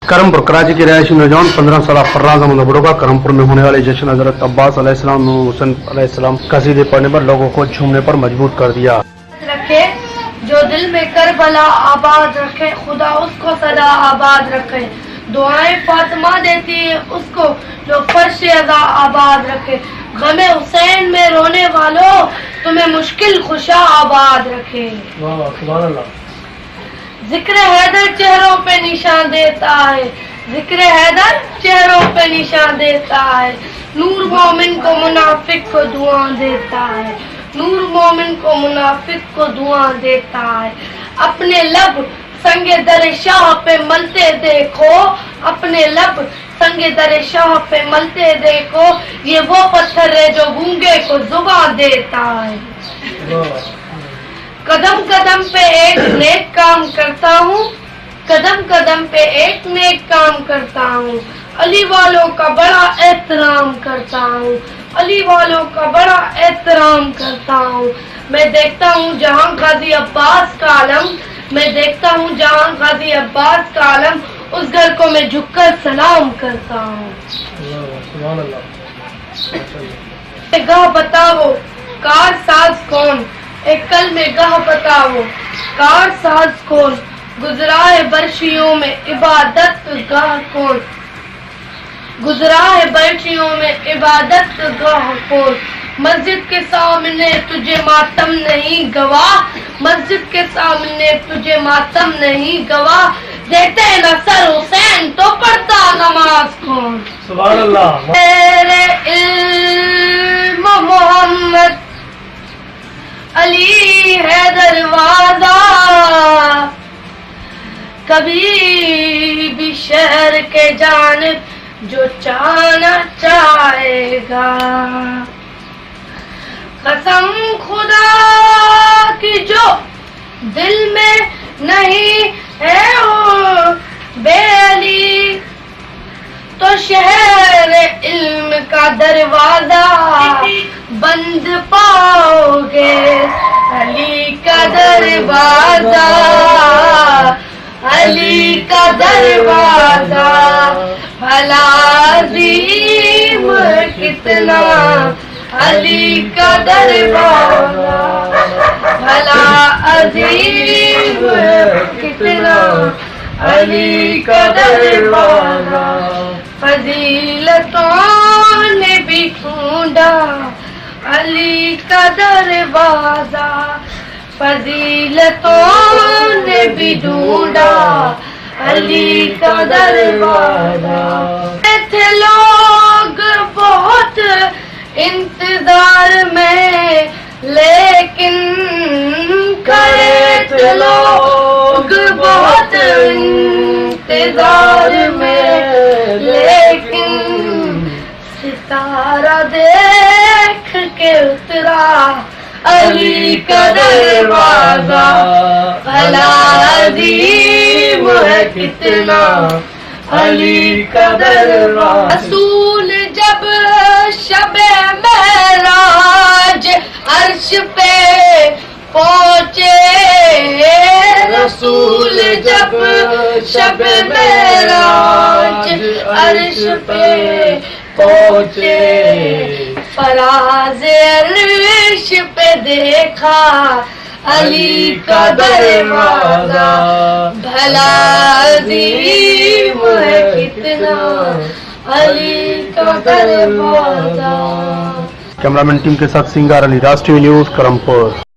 کرمپور کراچی کے رہائشی نوجوان 15 سالہ فراز احمد ابرو کا کرمپور میں ہونے والے جشن حضرت عباس علیہ السلام حسین علیہ السلام قصیدے پڑھنے پر لوگوں کو جھومنے پر مجبور کر دیا. رکھے جو دل میں کربلا آباد رکھے، خدا اس کو سدا آباد رکھے. دعائیں فاطمہ دیتی ہے اس کو جو فرش ادا آباد رکھے. غم حسین میں رونے والوں تمہیں مشکل خوشا آباد رکھے. سبحان اللہ. ذکر حیدر چہروں پہ نشان دیتا ہے، ذکر حیدر چہروں پہ نشان دیتا ہے. نور مومن کو منافق کو دعا دیتا ہے، نور مومن کو منافق کو دعا دیتا ہے. اپنے لب سنگ در شاہ پہ ملتے دیکھو، اپنے لب سنگ در شاہ پہ ملتے دیکھو. یہ وہ پتھر ہے جو گونگے کو زبان دیتا ہے. قدم قدم پہ ایک نیک کام کرتا ہوں، قدم قدم پہ ایک نیک کام کرتا ہوں. علی والوں کا بڑا احترام کرتا ہوں، علی والوں کا بڑا احترام کرتا ہوں. میں دیکھتا ہوں جہاں غازی عباس کا علم، میں دیکھتا ہوں جہاں غازی عباس کا علم، اس گھر کو میں جھک کر سلام کرتا ہوں. گاہ بتاؤ کار ساز کون، ایک کل میں گاہ بتاؤ کار ساز کون. گزرا ہے برشیوں میں عبادت گاہ کون، گزرا ہے برشیوں میں عبادت گاہ کون. مسجد کے سامنے تجھے ماتم نہیں گواہ، مسجد کے سامنے تجھے ماتم نہیں گواہ. دیتے نصر حسین تو پڑھتا نماز کون. سبحان اللہ. تیرے علم محمد علی ہے دروازہ، کبھی بھی شہر کے جانب جو جانا چاہے گا. قسم خدا کی جو دل میں نہیں ہے وہ بے علی، تو شہر علم کا دروازہ بند پاؤ گے. علی کا دروازہ، علی کا دروازہ بھلا عظیم کتنا، علی کا دروازہ بھلا عظیم کتنا، علی کا دروازہ. فضیلتوں نے بھی ڈھونڈا علی کا دروازہ، فضیلتوں نے بھی ڈھونڈا علی کا دروازہ. تھے لوگ بہت انتظار میں لیکن کرے تھے لوگ بہت انتظار میں لیکن ستارہ دیکھ کے اترا علی کا دروازہ بھلا عظیم ہے کتنا، علی کا دروازہ. رسول جب شب معراج عرش پہ پہنچے، رسول جب شب معراج عرش پہ پہنچے، فراز عرش پہ دیکھا علی کا دروازہ بھلا عظیم ہے کتنا، علی کا دروازہ. کیمرامین ٹیم کے ساتھ سنگار علی، راشٹریہ نیوز کرمپور.